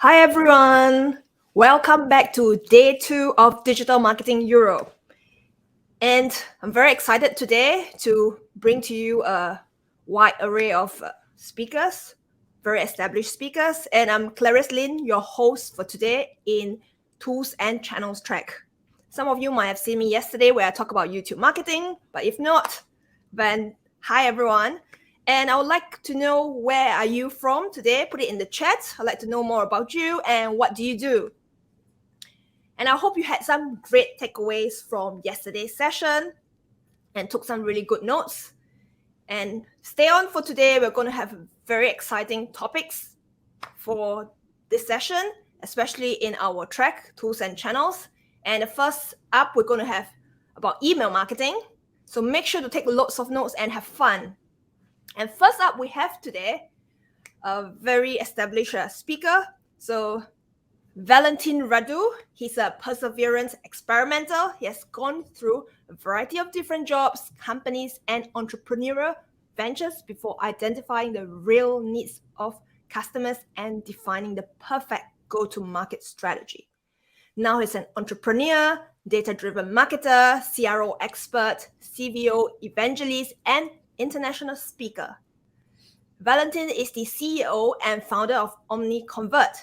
Hi everyone! Welcome back to day 2 of Digital Marketing Europe. And I'm very excited today to bring to you a wide array of speakers, very established speakers. And I'm Clarice Lin, your host for today in Tools and Channels track. Some of you might have seen me yesterday where I talk about YouTube marketing, but if not, then hi everyone. And I would like to know, where are you from today? Put it in the chat. I'd like to know more about you and what do you do. And I hope you had some great takeaways from yesterday's session and took some really good notes. And stay on for today. We're going to have very exciting topics for this session, especially in our track, Tools and Channels. And the first up, we're going to have about email marketing. So make sure to take lots of notes and have fun. And first up, we have today a very established speaker. So Valentin Radu, he's a perseverance experimenter. He has gone through a variety of different jobs, companies, and entrepreneurial ventures before identifying the real needs of customers and defining the perfect go-to-market strategy. Now he's an entrepreneur, data-driven marketer, CRO expert, CVO evangelist, and international speaker. Valentin is the CEO and founder of OmniConvert.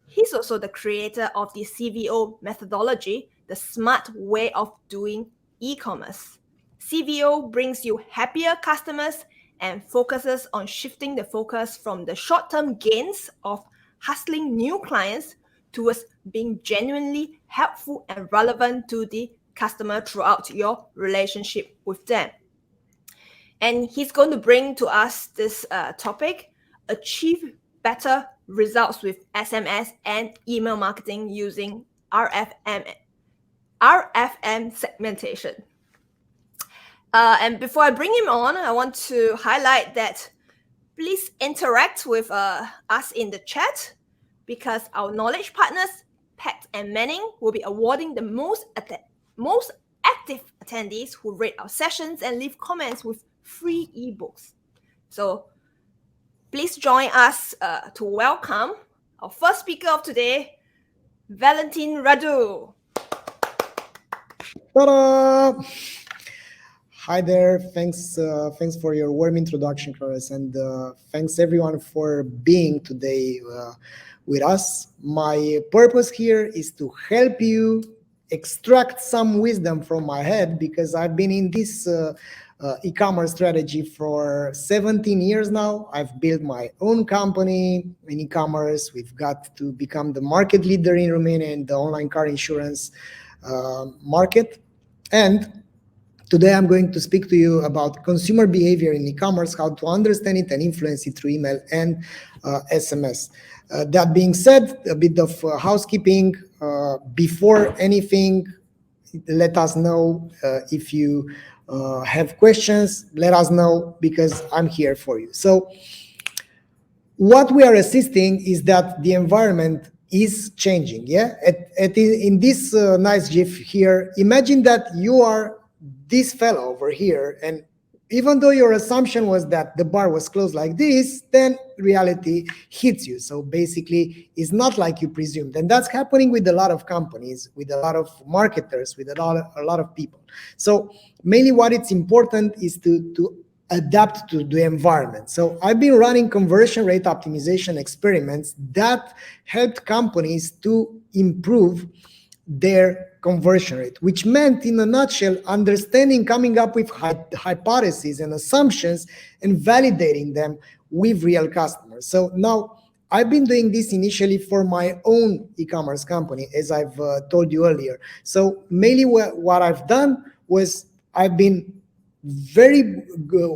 He's also the creator of the CVO methodology, the smart way of doing e-commerce. CVO brings you happier customers and focuses on shifting the focus from the short-term gains of hustling new clients towards being genuinely helpful and relevant to the customer throughout your relationship with them. And he's going to bring to us this topic, achieve better results with SMS and email marketing using RFM segmentation. And before I bring him on, I want to highlight that please interact with us in the chat, because our knowledge partners, Pat and Manning, will be awarding the most active attendees who rate our sessions and leave comments with free ebooks. So please join us to welcome our first speaker of today, Valentin Radu. Ta-da! Hi there. Thanks for your warm introduction, Clarice, and thanks everyone for being today with us. My purpose here is to help you extract some wisdom from my head, because I've been in this e-commerce strategy for 17 years now. I've built my own company in e-commerce. We've got to become the market leader in Romania in the online car insurance market. And today I'm going to speak to you about consumer behavior in e-commerce, how to understand it and influence it through email and SMS. That being said, a bit of housekeeping. Before anything, let us know if you have questions. Let us know, because I'm here for you. So what we are assisting is that the environment is changing. In this nice GIF here, imagine that you are this fellow over here, and even though your assumption was that the bar was closed like this, then reality hits you. So basically, it's not like you presumed. And that's happening with a lot of companies, with a lot of marketers, with a lot of people. So mainly what it's important is to adapt to the environment. So I've been running conversion rate optimization experiments that helped companies to improve their conversion rate, which meant, in a nutshell, understanding, coming up with hypotheses and assumptions and validating them with real customers. So now I've been doing this initially for my own e-commerce company, as I've told you earlier. So mainly what I've done was I've been very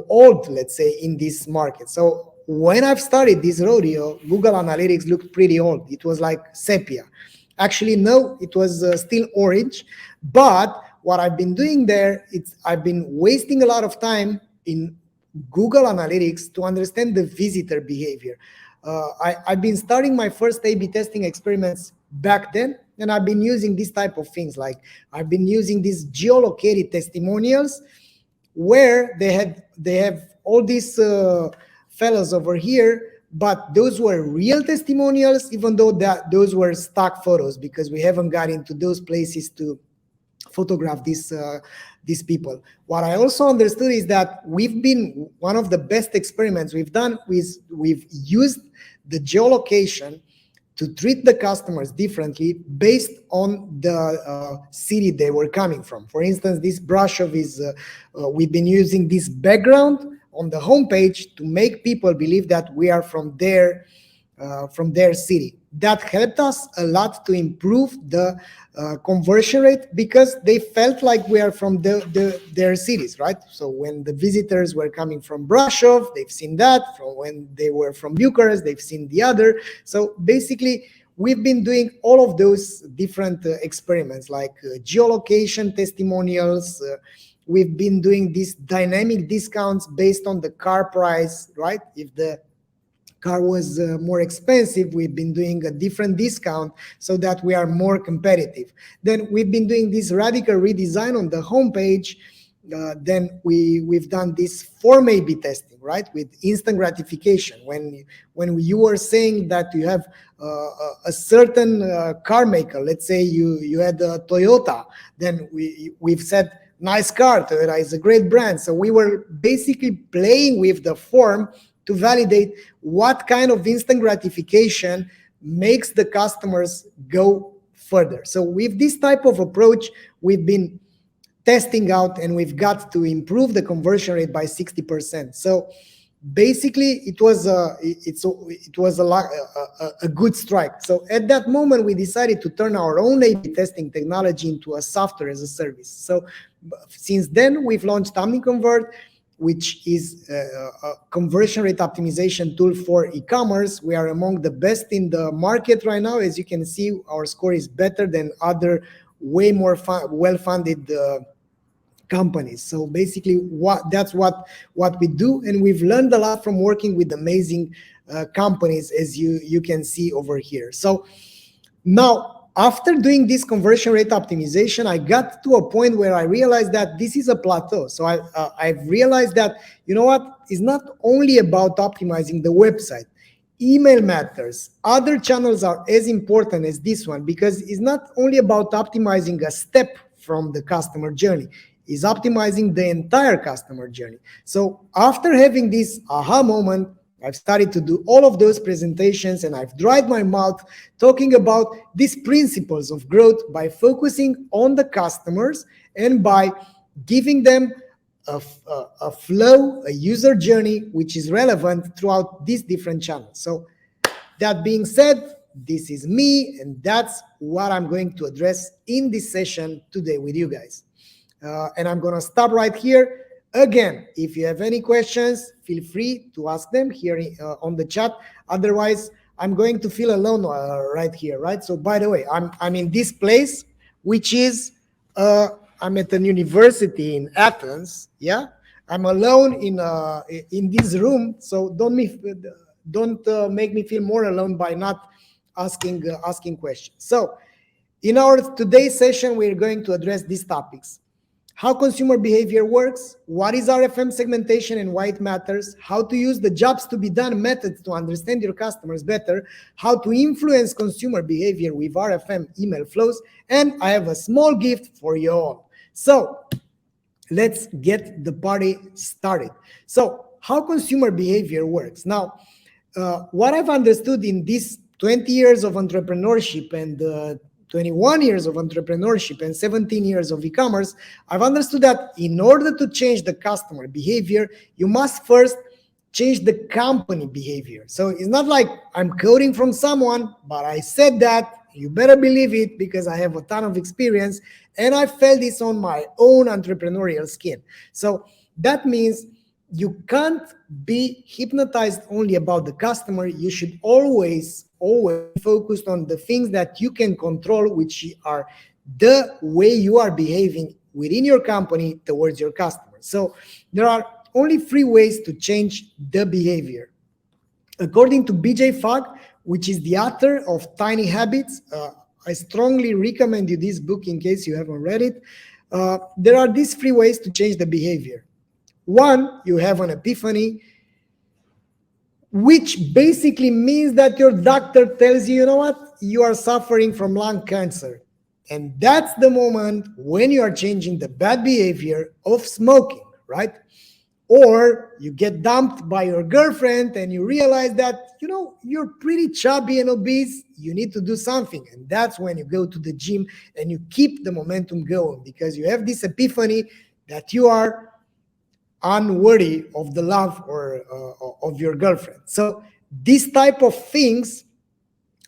old, let's say, in this market. So when I've started this rodeo, Google Analytics looked pretty old. It was like sepia. Actually, no, it was still orange. But what I've been doing there, I've been wasting a lot of time in Google Analytics to understand the visitor behavior. I've been starting my first A/B testing experiments back then, and I've been using this type of things. Like, I've been using these geolocated testimonials, where they have all these fellows over here but those were real testimonials, even though those were stock photos, because we haven't got into those places to photograph these people. What I also understood is that one of the best experiments we've done is we've used the geolocation to treat the customers differently based on the city they were coming from. For instance, this Brasov is, we've been using this background on the homepage to make people believe that we are from their city. That helped us a lot to improve the conversion rate, because they felt like we are from their cities, right? So when the visitors were coming from Brasov, they've seen that. From when they were from Bucharest, they've seen the other. So basically, we've been doing all of those different experiments, like geolocation testimonials. We've been doing these dynamic discounts based on the car price, right? If the car was more expensive, we've been doing a different discount so that we are more competitive. Then we've been doing this radical redesign on the homepage. Then we've done this form A/B testing, right, with instant gratification. When you were saying that you have a certain car maker, let's say you had a Toyota, then we've said, nice car, Toyota is a great brand. So we were basically playing with the form to validate what kind of instant gratification makes the customers go further. So with this type of approach, we've been testing out, and we've got to improve the conversion rate by 60%. So basically, it was a good strike. So at that moment, we decided to turn our own A/B testing technology into a software as a service. So since then, we've launched OmniConvert, which is a conversion rate optimization tool for e-commerce. We are among the best in the market right now. As you can see, our score is better than other way more well-funded companies. So basically, that's what we do, and we've learned a lot from working with amazing companies, as you can see over here. So now, after doing this conversion rate optimization, I got to a point where I realized that this is a plateau. So I've realized that, you know what, it's not only about optimizing the website. Email matters. Other channels are as important as this one, because it's not only about optimizing a step from the customer journey, it's optimizing the entire customer journey. So after having this aha moment, I've started to do all of those presentations, and I've dried my mouth talking about these principles of growth by focusing on the customers and by giving them a flow, a user journey, which is relevant throughout these different channels. So that being said, this is me, and that's what I'm going to address in this session today with you guys. And I'm going to stop right here. Again, if you have any questions, feel free to ask them here on the chat. Otherwise, I'm going to feel alone right here, right? So by the way, I'm in this place, which is I'm at an university in Athens. Yeah, I'm alone in this room. So don't make me feel more alone by not asking questions. So in our today's session, we're going to address these topics: how consumer behavior works, what is RFM segmentation and why it matters, how to use the jobs to be done methods to understand your customers better, how to influence consumer behavior with RFM email flows, and I have a small gift for you all. So let's get the party started. So how consumer behavior works. Now, what I've understood in these 20 years of entrepreneurship and 21 years of entrepreneurship and 17 years of e-commerce, I've understood that in order to change the customer behavior, you must first change the company behavior. So it's not like I'm coding from someone, but I said that, you better believe it, because I have a ton of experience and I felt this on my own entrepreneurial skin. So that means you can't be hypnotized only about the customer. You should always focus on the things that you can control, which are the way you are behaving within your company towards your customers. So there are only 3 ways to change the behavior. According to BJ Fogg, which is the author of Tiny Habits, I strongly recommend you this book in case you haven't read it. There are these 3 ways to change the behavior. 1, you have an epiphany. which basically means that your doctor tells you, you know what, you are suffering from lung cancer. And that's the moment when you are changing the bad behavior of smoking, right? Or you get dumped by your girlfriend and you realize that, you know, you're pretty chubby and obese, you need to do something. And that's when you go to the gym and you keep the momentum going, because you have this epiphany that you are unworthy of the love or of your girlfriend. So these type of things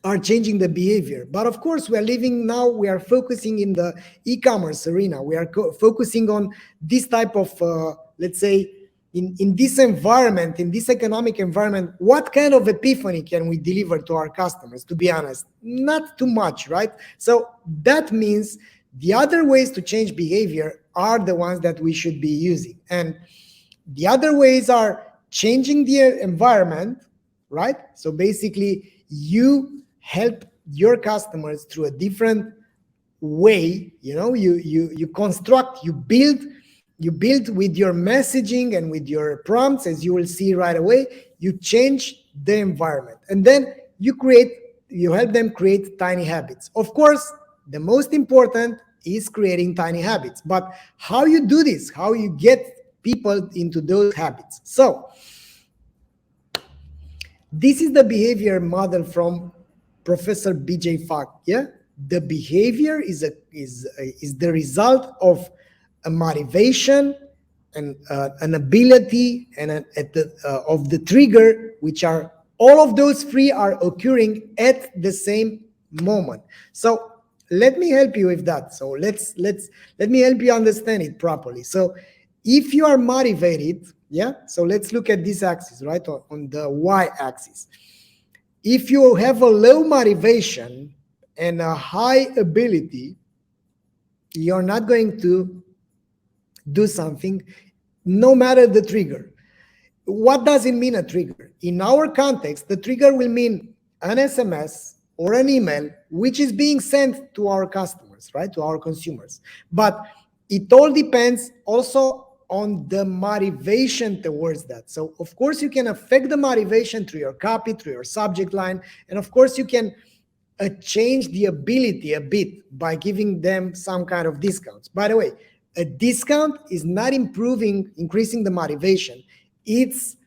are changing the behavior. But of course, we are living now, we are focusing in the e-commerce arena. We are focusing on this type of, let's say, in this environment, in this economic environment, what kind of epiphany can we deliver to our customers? To be honest, not too much, right? So that means the other ways to change behavior are the ones that we should be using. And the other ways are changing the environment, right? So basically, you help your customers through a different way. You know, you construct, you build with your messaging and with your prompts, as you will see right away. You change the environment, and then you help them create tiny habits. Of course, the most important is creating tiny habits, but how you do this, how you get people into those habits. So this is the behavior model from Professor BJ Fogg. Yeah, the behavior is the result of a motivation and an ability and of the trigger, which are all of those three are occurring at the same moment. So let me help you with that. So let me help you understand it properly. So if you are motivated, yeah, so let's look at this axis, right, on the y-axis. If you have a low motivation and a high ability, you're not going to do something no matter the trigger. What does it mean, a trigger? In our context, the trigger will mean an SMS or an email which is being sent to our customers, right, to our consumers. But it all depends also on the motivation towards that. So of course you can affect the motivation through your copy, through your subject line, and of course you can change the ability a bit by giving them some kind of discounts. By the way, a discount is not increasing the motivation. It's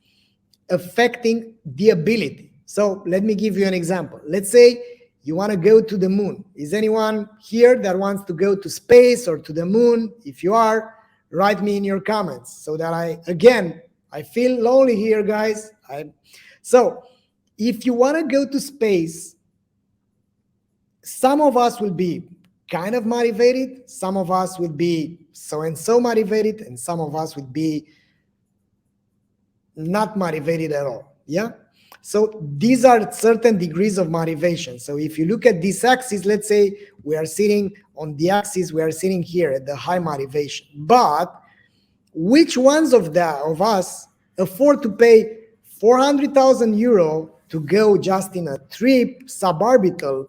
affecting the ability. So let me give you an example. Let's say you want to go to the moon. Is anyone here that wants to go to space or to the moon? If you are, write me in your comments so that I feel lonely here, guys. So if you want to go to space, some of us will be kind of motivated, some of us will be so and so motivated, and some of us would be not motivated at all. Yeah. So these are certain degrees of motivation. So if you look at this axis, let's say we are sitting on the axis, we are sitting here at the high motivation. But which ones of us afford to pay 400,000 euro to go just in a trip, suborbital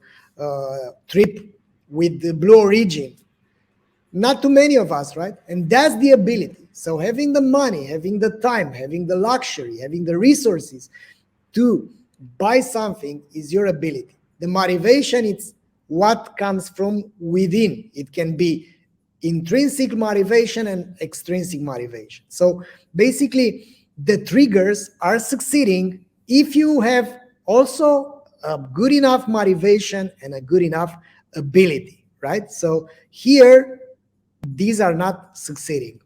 trip with the Blue Origin? Not too many of us, right? And that's the ability. So having the money, having the time, having the luxury, having the resources to buy something is your ability. The motivation, it's what comes from within. It can be intrinsic motivation and extrinsic motivation. So basically, the triggers are succeeding if you have also a good enough motivation and a good enough ability, right? So here, these are not succeeding.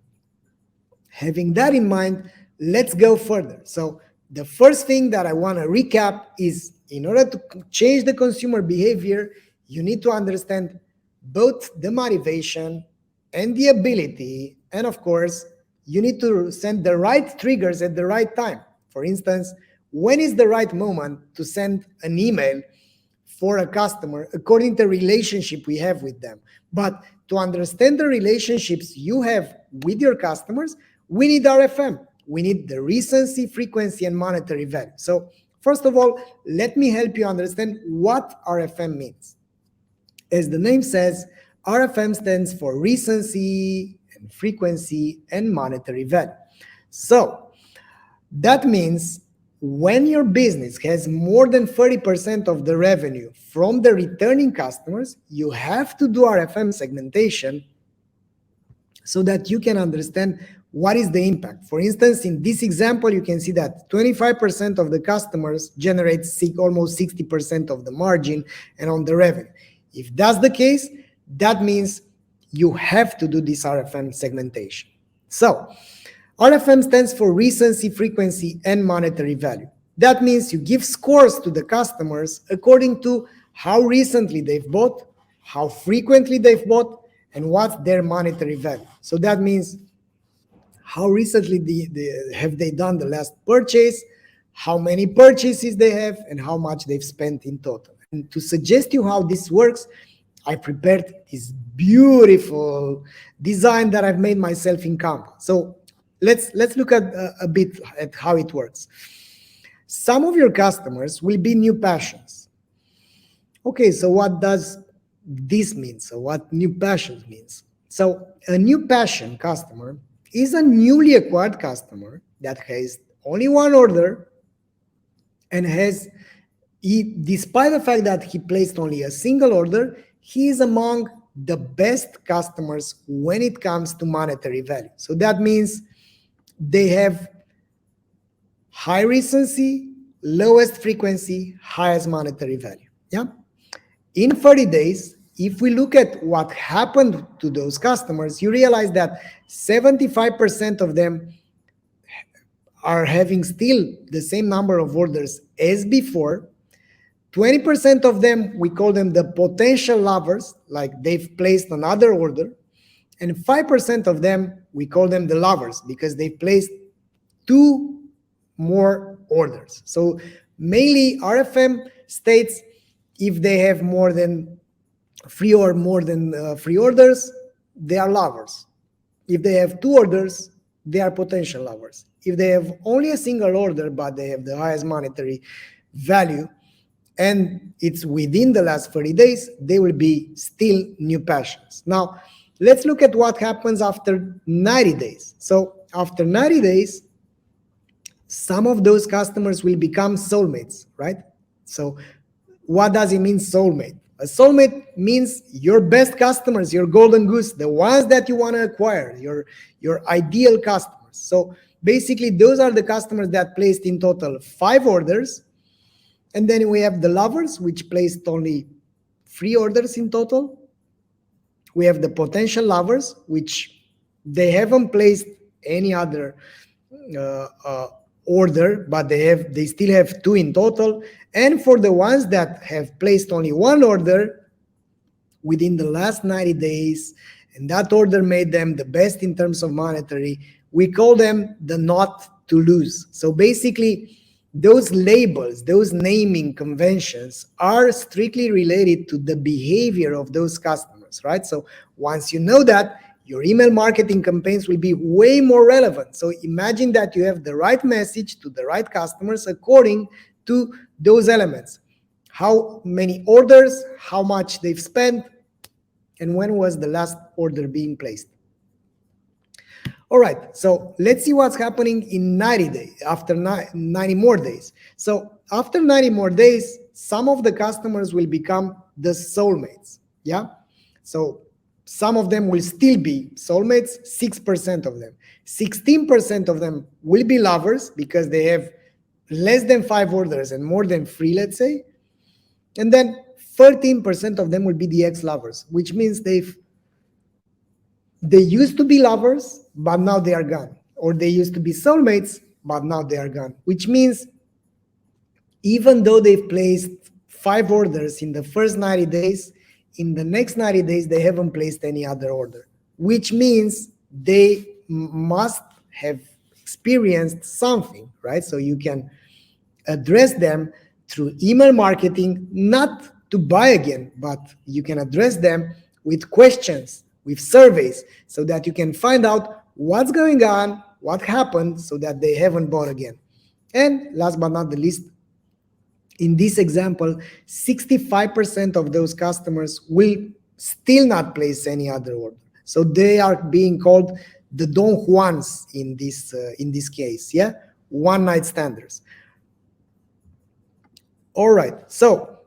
Having that in mind, let's go further. So the first thing that I want to recap is, in order to change the consumer behavior, you need to understand both the motivation and the ability. And of course, you need to send the right triggers at the right time. For instance, when is the right moment to send an email for a customer according to the relationship we have with them? But to understand the relationships you have with your customers, we need RFM. We need the recency, frequency, and monetary value. So first of all, let me help you understand what RFM means. As the name says, RFM stands for recency and frequency and monetary value. So that means when your business has more than 30% of the revenue from the returning customers, you have to do RFM segmentation so that you can understand what is the impact. For instance, in this example, you can see that 25% of the customers generate almost 60% of the margin and on the revenue. If that's the case, that means you have to do this RFM segmentation. So RFM stands for recency, frequency, and monetary value. That means you give scores to the customers according to how recently they've bought, how frequently they've bought, and what's their monetary value. So that means how recently have they done the last purchase, how many purchases they have, and how much they've spent in total. And to suggest you how this works, I prepared this beautiful design that I've made myself in Canva. So let's look at a bit at how it works. Some of your customers will be new passions. Okay, so what does this mean? So what new passions means? So a new passion customer is a newly acquired customer that has only one order and despite the fact that he placed only a single order, he is among the best customers when it comes to monetary value. So that means they have high recency, lowest frequency, highest monetary value. Yeah. In 30 days, if we look at what happened to those customers, you realize that 75% of them are having still the same number of orders as before. 20% of them, we call them the potential lovers, like they've placed another order. And 5% of them, we call them the lovers because they've placed 2 more orders. So mainly RFM states if they have more than 3 orders, they are lovers. If they have 2 orders, they are potential lovers. If they have only a single order, but they have the highest monetary value, and it's within the last 30 days, they will be still new passions. Now, let's look at what happens after 90 days. So after 90 days, some of those customers will become soulmates, right? So what does it mean, soulmate? A soulmate means your best customers, your golden goose, the ones that you want to acquire, your ideal customers. So basically, those are the customers that placed in total 5 orders. And then we have the lovers, which placed only 3 orders in total. We have the potential lovers, which they haven't placed any other order, but they still have 2 in total. And for the ones that have placed only 1 order within the last 90 days, and that order made them the best in terms of monetary, we call them the not to lose. So basically, those labels, those naming conventions are strictly related to the behavior of those customers, right? So once you know that, your email marketing campaigns will be way more relevant. So imagine that you have the right message to the right customers according to those elements. How many orders, how much they've spent, and when was the last order being placed. All right, so let's see what's happening in 90 days, after 90 more days. So after 90 more days, some of the customers will become the soulmates, yeah? So some of them will still be soulmates, 6% of them. 16% of them will be lovers because they have less than 5 orders and more than 3, let's say. And then 13% of them will be the ex-lovers, which means they used to be lovers, but now they are gone. Or they used to be soulmates, but now they are gone. Which means even though they've placed 5 orders in the first 90 days, in the next 90 days, they haven't placed any other order. Which means they must have experienced something, right? So you can address them through email marketing, not to buy again, but you can address them with questions, with surveys, so that you can find out what's going on, what happened, so that they haven't bought again. And last but not the least, in this example, 65% of those customers will still not place any other order. So they are being called the Don Juans in this case, yeah? One-night standers. All right, so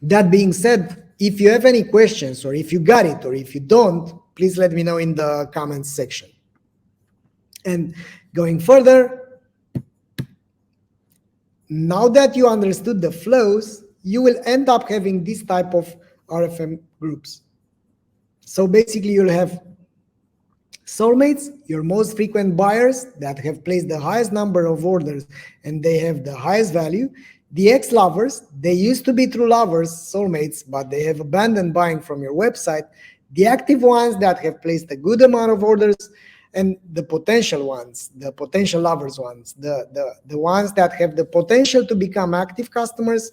that being said, if you have any questions, or if you got it, or if you don't, please let me know in the comments section. And going further, now that you understood the flows, you will end up having this type of RFM groups. So basically, you'll have soulmates, your most frequent buyers that have placed the highest number of orders and they have the highest value. The ex-lovers, they used to be true lovers, soulmates, but they have abandoned buying from your website. The active ones that have placed a good amount of orders, and the potential ones, the potential lovers ones, the ones that have the potential to become active customers,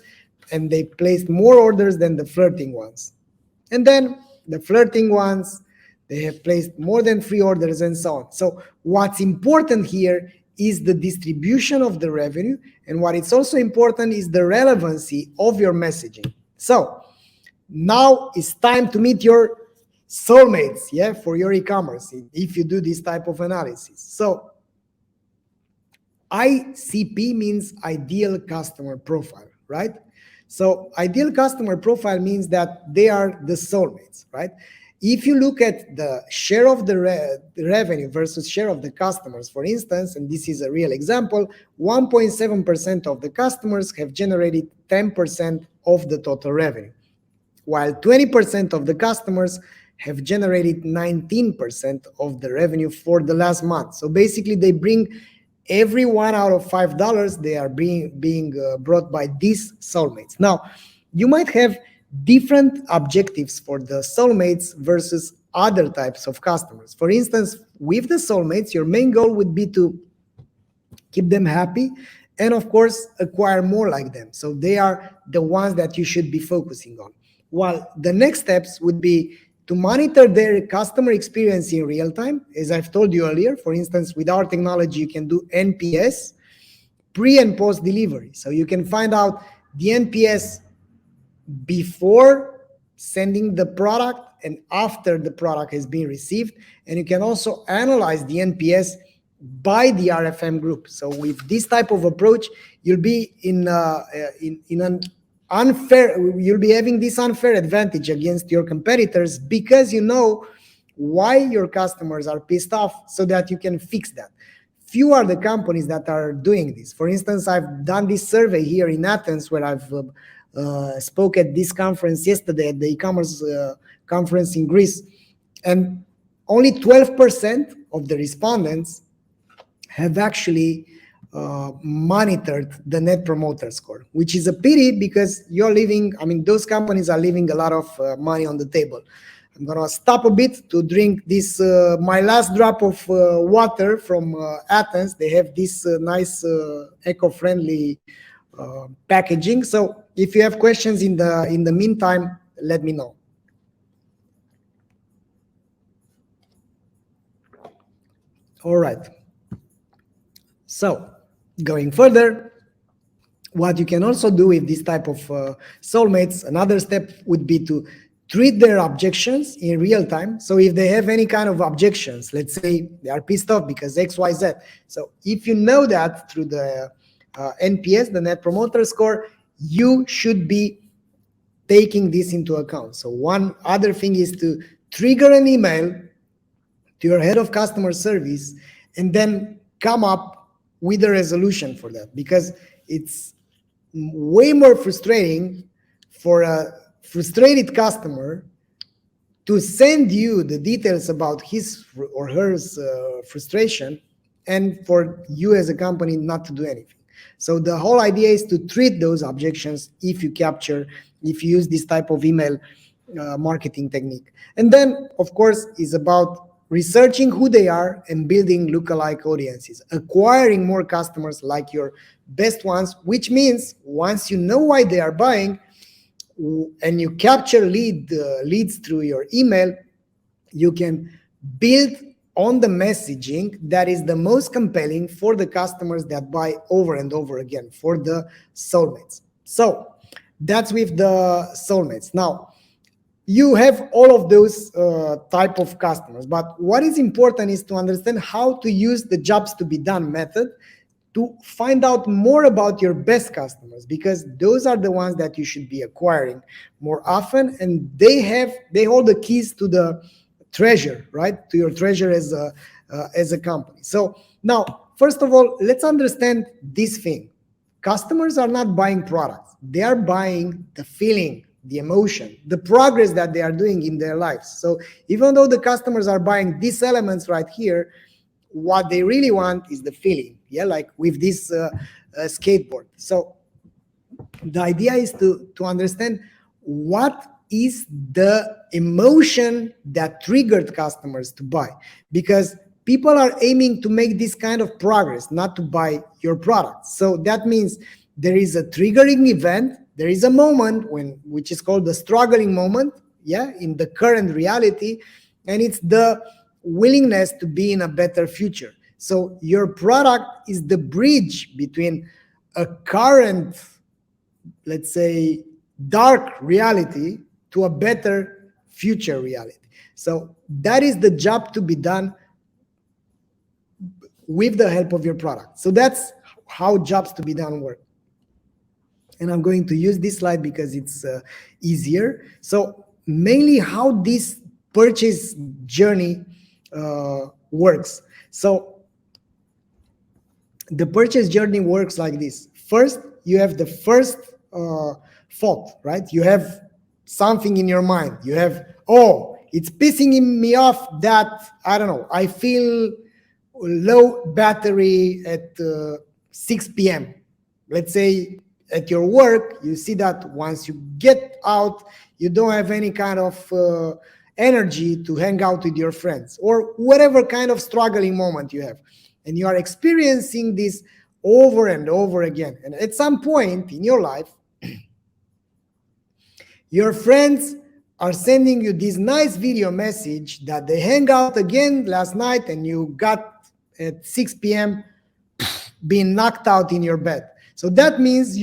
and they placed more orders than the flirting ones. And then the flirting ones, they have placed more than 3 orders and so on. So what's important here is the distribution of the revenue, and what is also important is the relevancy of your messaging. So now it's time to meet your soulmates, yeah, for your e-commerce, if you do this type of analysis. So ICP means ideal customer profile, right? So ideal customer profile means that they are the soulmates, right? If you look at the share of the revenue versus share of the customers, for instance, and this is a real example, 1.7% of the customers have generated 10% of the total revenue, while 20% of the customers have generated 19% of the revenue for the last month. So basically, they bring every 1 out of $5, they are being brought by these soulmates. Now, you might have different objectives for the soulmates versus other types of customers. For instance, with the soulmates, your main goal would be to keep them happy and, of course, acquire more like them. So they are the ones that you should be focusing on. While the next steps would be to monitor their customer experience in real time. As I've told you earlier, for instance, with our technology, you can do NPS, pre and post delivery. So you can find out the NPS before sending the product and after the product has been received. And you can also analyze the NPS by the RFM group. So with this type of approach, you'll be in an unfair, you'll be having this unfair advantage against your competitors because you know why your customers are pissed off so that you can fix that. Few are the companies that are doing this. For instance, I've done this survey here in Athens where I've spoke at this conference yesterday at the e-commerce conference in Greece, and only 12% of the respondents have actually monitored the net promoter score, which is a pity because you're leaving, I mean, those companies are leaving a lot of money on the table. I'm gonna stop a bit to drink this, my last drop of water from Athens. They have this nice eco-friendly packaging. So if you have questions in the meantime, let me know. All right. So going further, what you can also do with this type of soulmates, another step would be to treat their objections in real time. So if they have any kind of objections, let's say they are pissed off because X, Y, Z. So if you know that through the NPS, the Net Promoter Score, you should be taking this into account. So one other thing is to trigger an email to your head of customer service and then come up with a resolution for that, because it's way more frustrating for a frustrated customer to send you the details about his or her frustration and for you as a company not to do anything. So the whole idea is to treat those objections if you use this type of email marketing technique. And then, of course, is about researching who they are and building lookalike audiences, acquiring more customers like your best ones, which means once you know why they are buying and you capture leads through your email, you can build on the messaging that is the most compelling for the customers that buy over and over again, for the soulmates. So that's with the soulmates. Now, you have all of those type of customers, but what is important is to understand how to use the jobs to be done method to find out more about your best customers, because those are the ones that you should be acquiring more often, and they hold the keys to the treasure, right? To your treasure as a company. So now, first of all, let's understand this thing. Customers are not buying products. They are buying the feeling, the emotion, the progress that they are doing in their lives. So even though the customers are buying these elements right here, what they really want is the feeling. Yeah, like with this skateboard. So the idea is to understand what is the emotion that triggered customers to buy, because people are aiming to make this kind of progress, not to buy your product. So that means there is a triggering event, there is a moment which is called the struggling moment, yeah, in the current reality, and it's the willingness to be in a better future. So your product is the bridge between a current, let's say, dark reality to a better future reality. So that is the job to be done with the help of your product. So that's how jobs to be done work. And I'm going to use this slide because it's easier. So mainly how this purchase journey works. So the purchase journey works like this. First, you have the first thought, right? You have something in your mind. You have, oh, it's pissing me off that, I don't know, I feel low battery at 6 p.m. Let's say at your work, you see that once you get out, you don't have any kind of energy to hang out with your friends, or whatever kind of struggling moment you have. And you are experiencing this over and over again. And at some point in your life, your friends are sending you this nice video message that they hang out again last night and you got at 6 p.m. being knocked out in your bed. So that means in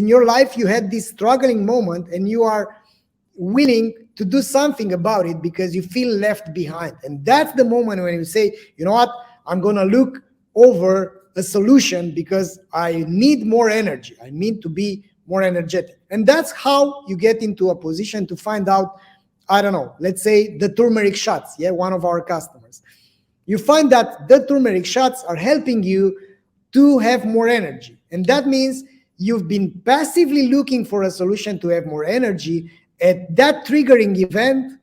your life, you had this struggling moment and you are willing to do something about it because you feel left behind. And that's the moment when you say, you know what, I'm going to look over a solution because I need more energy. I need to be more energetic. And that's how you get into a position to find out, I don't know, let's say the turmeric shots, yeah, one of our customers. You find that the turmeric shots are helping you to have more energy. And that means you've been passively looking for a solution to have more energy. At that triggering event,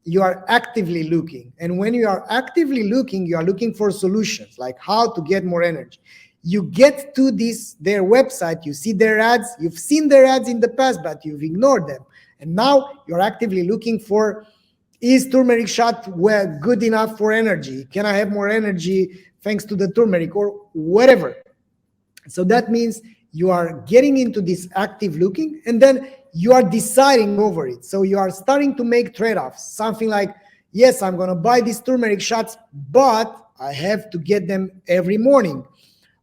you are actively looking. And when you are actively looking, you are looking for solutions, like how to get more energy. You get to their website, you see their ads, you've seen their ads in the past, but you've ignored them. And now you're actively looking for, is turmeric shot good enough for energy? Can I have more energy thanks to the turmeric or whatever? So that means you are getting into this active looking, and then you are deciding over it. So you are starting to make trade-offs. Something like, yes, I'm going to buy these turmeric shots, but I have to get them every morning.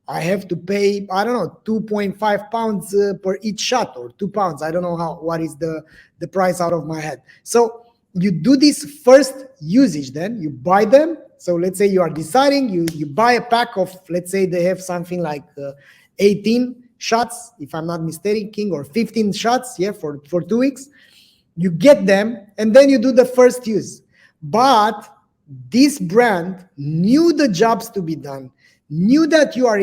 I have to pay, I don't know, 2.5 pounds per each shot, or 2 pounds. I don't know what is the price out of my head. So you do this first usage, then you buy them. So let's say you are deciding, you buy a pack of, let's say they have something like 18 shots, if I'm not mistaken, or 15 shots, yeah, for 2 weeks. You get them, and then you do the first use. But this brand knew the jobs to be done, knew that you are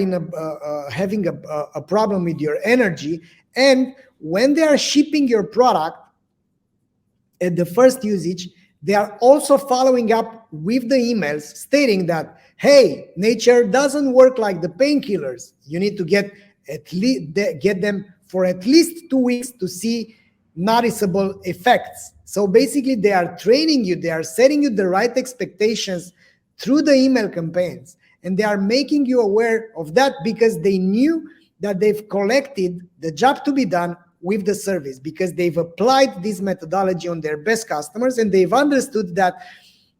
having a problem with your energy, and when they are shipping your product at the first usage, they are also following up with the emails stating that, hey, nature doesn't work like the painkillers. You need to get them for at least 2 weeks to see noticeable effects. So basically, they are training you, they are setting you the right expectations through the email campaigns, and they are making you aware of that because they knew that they've collected the job to be done with the service, because they've applied this methodology on their best customers, and they've understood that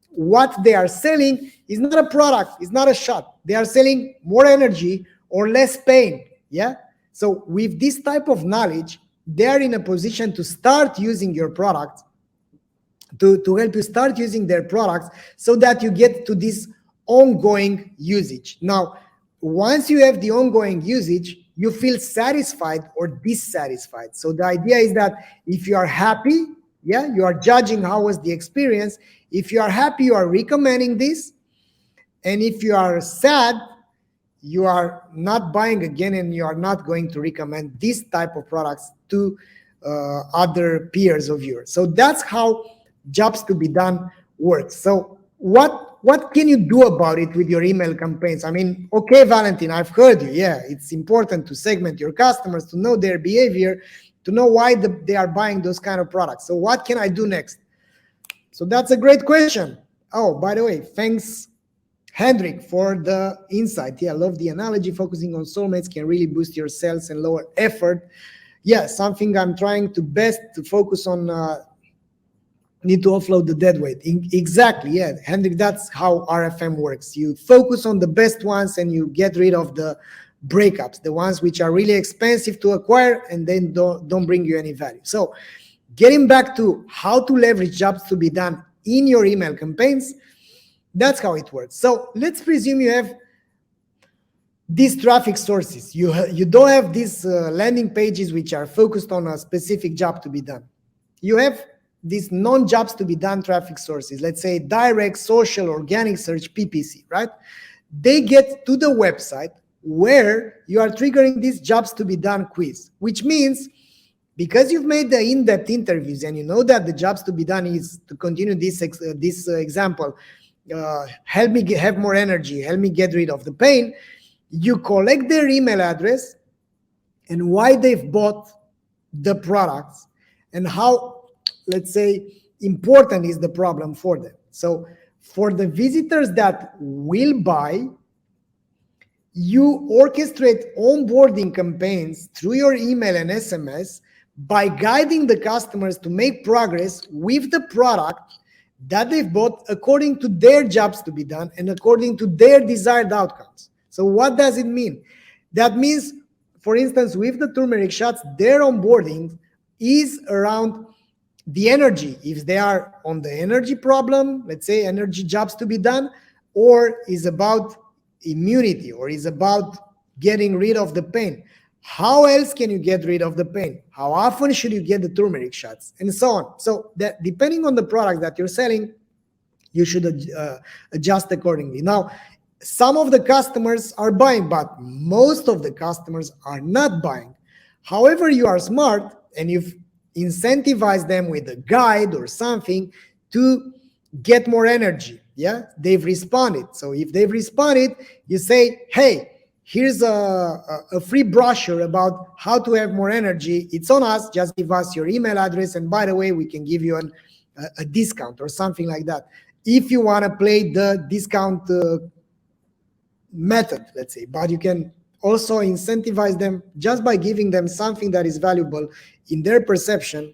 what they are selling is not a product, it's not a shot. They are selling more energy or less pain. Yeah. So with this type of knowledge, they're in a position to start using your product, to help you start using their products, so that you get to this ongoing usage. Now, once you have the ongoing usage, you feel satisfied or dissatisfied. So the idea is that if you are happy, yeah, you are judging how was the experience. If you are happy, you are recommending this. And if you are sad, you are not buying again, and you are not going to recommend this type of products to other peers of yours. So that's how jobs to be done works. So what can you do about it with your email campaigns? I mean, okay, Valentin, I've heard you. Yeah, it's important to segment your customers, to know their behavior, to know why they are buying those kind of products. So what can I do next? So that's a great question. Oh, by the way, thanks Hendrik for the insight. Yeah, I love the analogy. Focusing on soulmates can really boost your sales and lower effort. Yeah, something I'm trying to best to focus on. Need to offload the dead weight. Exactly, yeah, Hendrik, that's how RFM works. You focus on the best ones and you get rid of the breakups, the ones which are really expensive to acquire and then don't bring you any value. So getting back to how to leverage jobs to be done in your email campaigns, that's how it works. So let's presume you have these traffic sources. You don't have these landing pages which are focused on a specific job to be done. You have these non-jobs to be done traffic sources, let's say direct, social, organic search, PPC, right? They get to the website where you are triggering these jobs to be done quiz, which means because you've made the in-depth interviews and you know that the jobs to be done is, to continue this example, help me have more energy, help me get rid of the pain, you collect their email address and why they've bought the products and how, let's say, important is the problem for them. So for the visitors that will buy, you orchestrate onboarding campaigns through your email and SMS by guiding the customers to make progress with the product that they've bought according to their jobs to be done and according to their desired outcomes. So what does it mean? That means, for instance, with the turmeric shots, their onboarding is around the energy. If they are on the energy problem, let's say energy jobs to be done, or is about immunity, or is about getting rid of the pain. How else can you get rid of the pain? How often should you get the turmeric shots? And so on. So that depending on the product that you're selling, you should adjust accordingly. Now, some of the customers are buying, but most of the customers are not buying. However, you are smart and you've incentivized them with a guide or something to get more energy. Yeah, they've responded. So if they've responded, you say, hey, here's a free brochure about how to have more energy. It's on us. Just give us your email address. And by the way, we can give you a discount or something like that. If you want to play the discount method, let's say, but you can also incentivize them just by giving them something that is valuable in their perception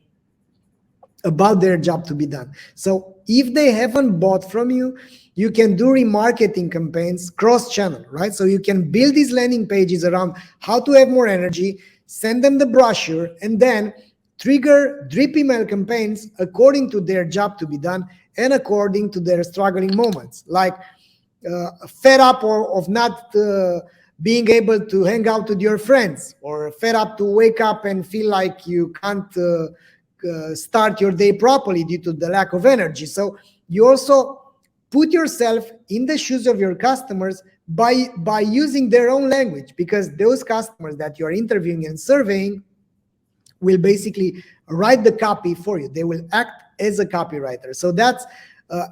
about their job to be done. So if they haven't bought from you, you can do remarketing campaigns cross-channel, right? So you can build these landing pages around how to have more energy, send them the brochure, and then trigger drip email campaigns according to their job to be done and according to their struggling moments, like fed up of not being able to hang out with your friends, or fed up to wake up and feel like you can't start your day properly due to the lack of energy. So you also put yourself in the shoes of your customers by using their own language, because those customers that you're interviewing and surveying will basically write the copy for you. They will act as a copywriter. So that's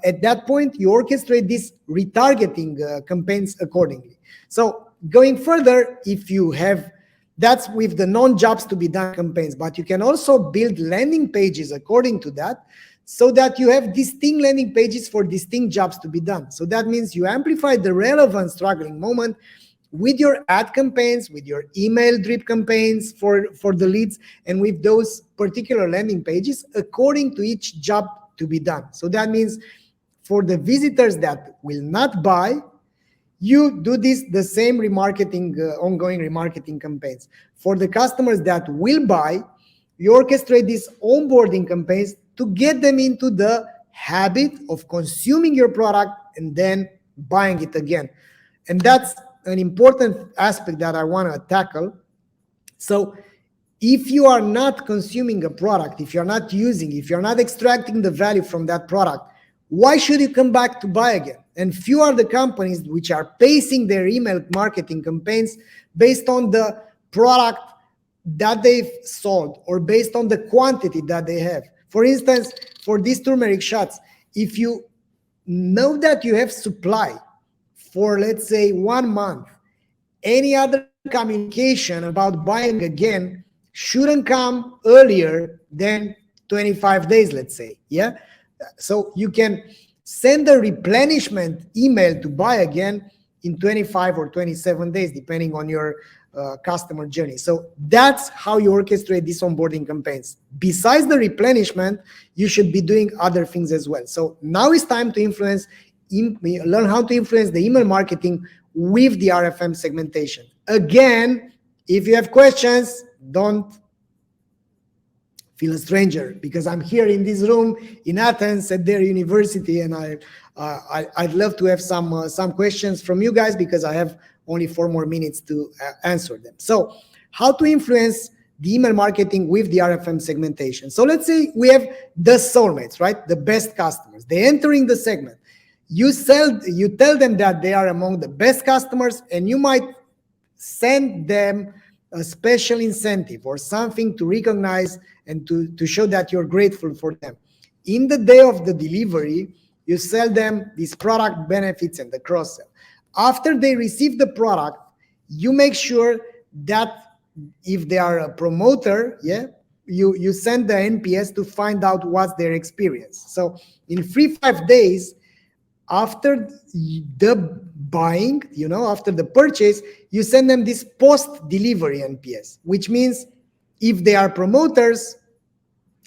at that point, you orchestrate these retargeting campaigns accordingly. So going further, if you have, that's with the non-jobs to be done campaigns, but you can also build landing pages according to that, so that you have distinct landing pages for distinct jobs to be done. So that means you amplify the relevant struggling moment with your ad campaigns, with your email drip campaigns for the leads, and with those particular landing pages according to each job to be done. So that means for the visitors that will not buy, you do the same remarketing, ongoing remarketing campaigns. For the customers that will buy, you orchestrate these onboarding campaigns to get them into the habit of consuming your product and then buying it again. And that's an important aspect that I want to tackle. So if you are not consuming a product, if you're not using, if you're not extracting the value from that product, why should you come back to buy again? And few are the companies which are pacing their email marketing campaigns based on the product that they've sold or based on the quantity that they have. For instance, for these turmeric shots, if you know that you have supply for, let's say, 1 month, any other communication about buying again shouldn't come earlier than 25 days, let's say. Yeah. So you can send a replenishment email to buy again in 25 or 27 days, depending on your customer journey. So that's how you orchestrate these onboarding campaigns. Besides the replenishment, you should be doing other things as well. So now it's time to learn how to influence the email marketing with the RFM segmentation. Again, if you have questions, don't feel a stranger, because I'm here in this room in Athens at their university, and I'd love to have some questions from you guys, because I have only 4 more minutes to answer them. So how to influence the email marketing with the RFM segmentation. So let's say we have the soulmates, right? The best customers. They're entering the segment. You tell them that they are among the best customers, and you might send them a special incentive or something to recognize and to show that you're grateful for them. In the day of the delivery, you sell them these product benefits and the cross-sell. After they receive the product, you make sure that if they are a promoter, you send the NPS to find out what's their experience. So in 3-5 days, after the buying, after the purchase, you send them this post-delivery NPS, which means if they are promoters,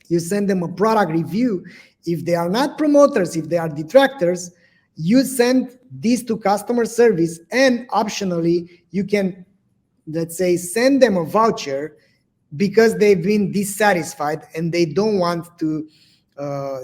you send them a product review. If they are not promoters, if they are detractors, you send these to customer service, and optionally, you can, let's say, send them a voucher because they've been dissatisfied and they don't want to,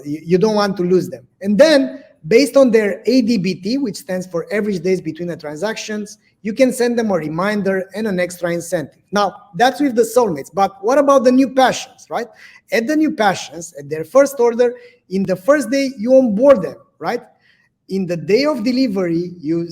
you don't want to lose them. And then, based on their ADBT, which stands for average days between the transactions, you can send them a reminder and an extra incentive. Now, that's with the soulmates, but what about the new passions, right? At the new passions, at their first order, in the first day, you onboard them, right? In the day of delivery, you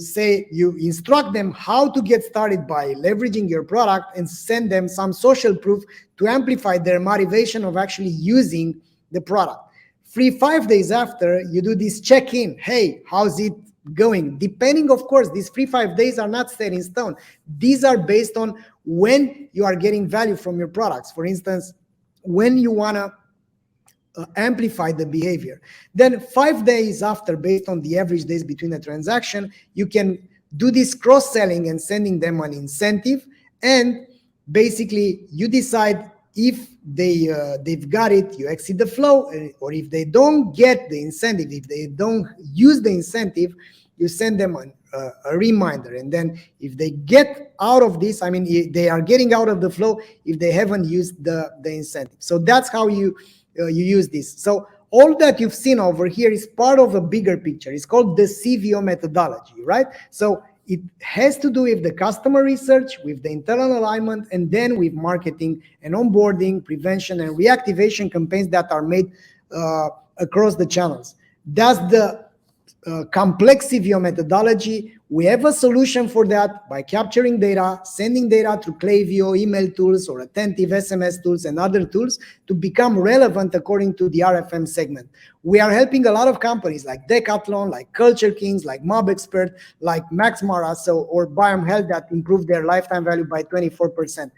instruct them how to get started by leveraging your product, and send them some social proof to amplify their motivation of actually using the product. 3-5 days after, you do this check-in. Hey, how's it going? Depending, of course, these 3-5 days are not set in stone. These are based on when you are getting value from your products. For instance, when you want to amplify the behavior. Then 5 days after, based on the average days between the transaction, you can do this cross-selling and sending them an incentive. And basically, you decide if they've got it, you exit the flow, or if they don't get the incentive, if they don't use the incentive, you send them a reminder. And then if they get out of this, I mean, they are getting out of the flow if they haven't used the incentive. So that's how you use this. So all that you've seen over here is part of a bigger picture. It's called the CVO methodology, right? So it has to do with the customer research, with the internal alignment, and then with marketing and onboarding, prevention, and reactivation campaigns that are made across the channels. That's the complex CVO methodology. We have a solution for that by capturing data, sending data through Klaviyo, email tools, or attentive SMS tools and other tools to become relevant according to the RFM segment. We are helping a lot of companies like Decathlon, like Culture Kings, like Mob Expert, like Max Mara, or Biome Health, that improve their lifetime value by 24%.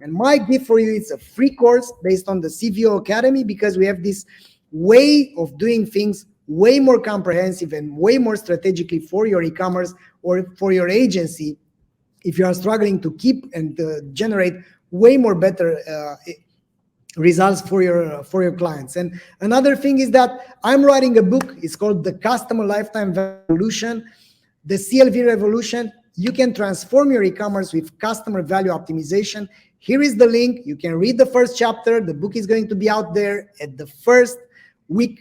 And my gift for you is a free course based on the CVO Academy, because we have this way of doing things way more comprehensive and way more strategically for your e-commerce or for your agency, if you are struggling to keep and generate way more better results for your clients. And another thing is that I'm writing a book. It's called The Customer Lifetime Revolution, the CLV Revolution. You can transform your e-commerce with customer value optimization. Here is the link. You can read the first chapter. The book is going to be out there at the first week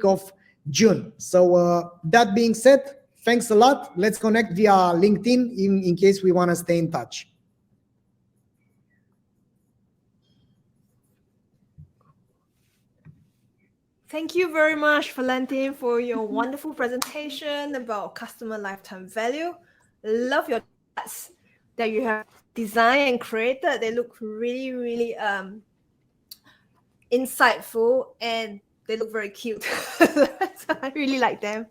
of June. So that being said, thanks a lot. Let's connect via LinkedIn in case we want to stay in touch. Thank you very much, Valentin, for your wonderful presentation about customer lifetime value. Love your charts that you have designed and created. They look really, really insightful, and they look very cute. So I really like them.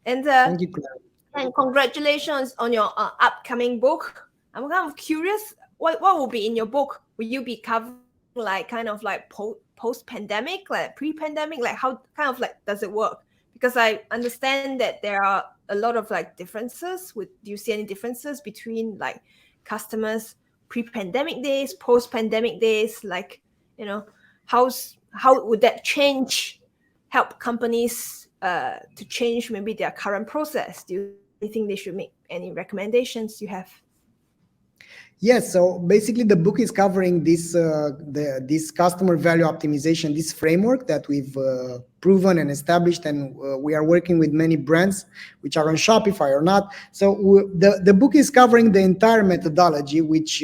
And Thank you, Claire. and congratulations on your upcoming book. I'm kind of curious, what will be in your book? Will you be covering like kind of like post pandemic, like pre-pandemic, like how kind of like does it work? Because I understand that there are a lot of like differences. Do you see any differences between like customers pre-pandemic days, post-pandemic days? Like, you know, how would that help companies to change maybe their current process? Do you think they should make any recommendations you have? Yes, so basically the book is covering this this customer value optimization, this framework that we've proven and established, and we are working with many brands which are on Shopify or not. So the book is covering the entire methodology, which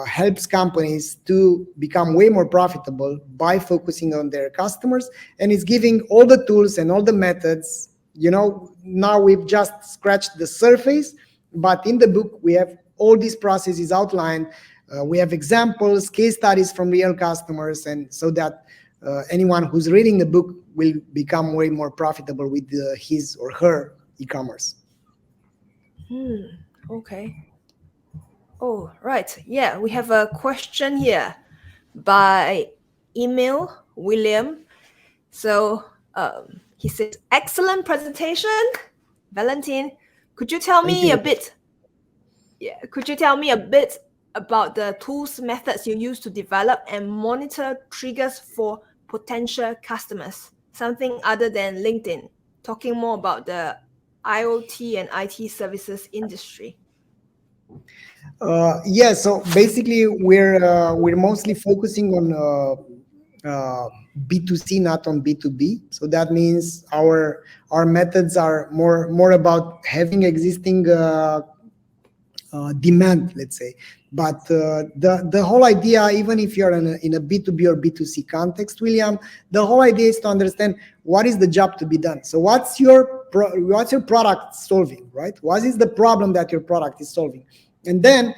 helps companies to become way more profitable by focusing on their customers, and it's giving all the tools and all the methods. You know, now we've just scratched the surface, but in the book we have all these processes outlined. We have examples, case studies from real customers, and so that anyone who's reading the book will become way more profitable with his or her e-commerce. Okay. Oh, right. Yeah, we have a question here by email, William. So he says, excellent presentation, Valentin. Could you tell me a bit? Yeah, could you tell me a bit about the tools, methods you use to develop and monitor triggers for potential customers? Something other than LinkedIn. Talking more about the IoT and IT services industry. Yeah, so basically we're mostly focusing on B2C, not on B2B. So that means our methods are more about having existing demand, let's say. But the whole idea, even if you're in a B2B or B2C context, William, the whole idea is to understand what is the job to be done. So what's your product solving, right? What is the problem that your product is solving? And then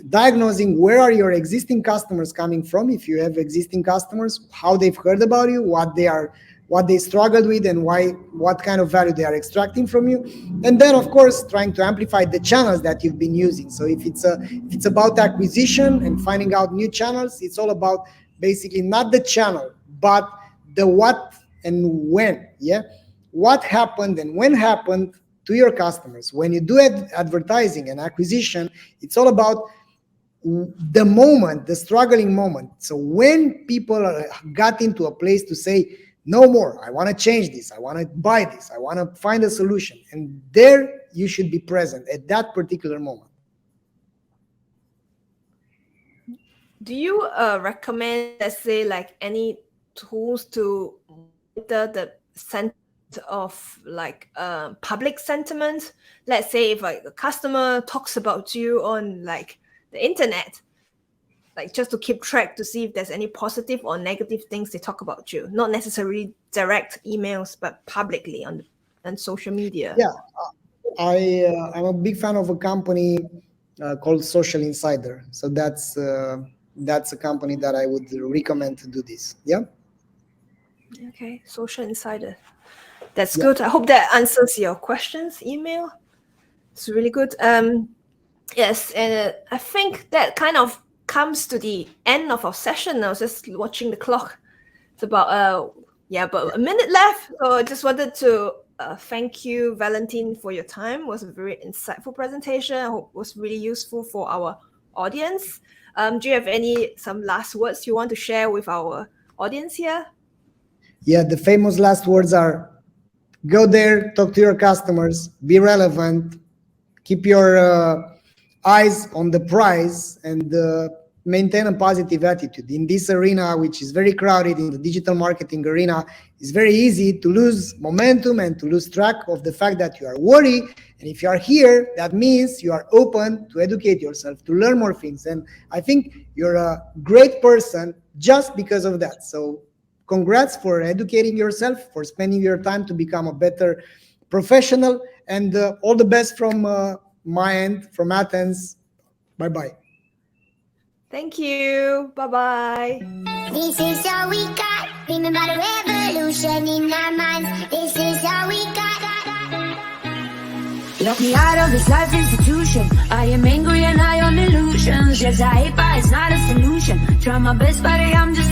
diagnosing where are your existing customers coming from. If you have existing customers, how they've heard about you, what they struggled with, and what kind of value they are extracting from you. And then of course trying to amplify the channels that you've been using. So if it's about acquisition and finding out new channels, it's all about basically not the channel but the what and when. Yeah, what happened and when happened to your customers. When you do advertising and acquisition, it's all about the moment, the struggling moment. So when people got into a place to say, no more, I want to change this, I want to buy this, I want to find a solution, and there you should be present at that particular moment. Do you recommend, let's say, like any tools to monitor the sentiment of like public sentiment? Let's say if like a customer talks about you on like the internet, like just to keep track to see if there's any positive or negative things they talk about you, not necessarily direct emails, but publicly on social media. Yeah, I'm a big fan of a company called Social Insider. So that's a company that I would recommend to do this. Yeah. Okay, Social Insider. That's good. I hope that answers your questions. Email. It's really good. Yes, and I think that kind of comes to the end of our session. I was just watching the clock. It's about about a minute left. So I just wanted to thank you, Valentin, for your time. It was a very insightful presentation. I hope it was really useful for our audience. Do you have some last words you want to share with our audience here? Yeah, the famous last words are: go there, talk to your customers, be relevant, keep your eyes on the prize, and maintain a positive attitude. In this arena, which is very crowded, in the digital marketing arena, it's very easy to lose momentum and to lose track of the fact that you are worried. And if you are here, that means you are open to educate yourself, to learn more things. And I think you're a great person just because of that. So congrats for educating yourself, for spending your time to become a better professional, and all the best from my end, from Athens. Bye-bye. Thank you. Bye-bye. This is all we got. Remember the revolution in our minds. This is all we got. Lock me out of this life institution. I am angry and high on illusions. Yes, I hate, but it's not a solution. Try my best, but I'm just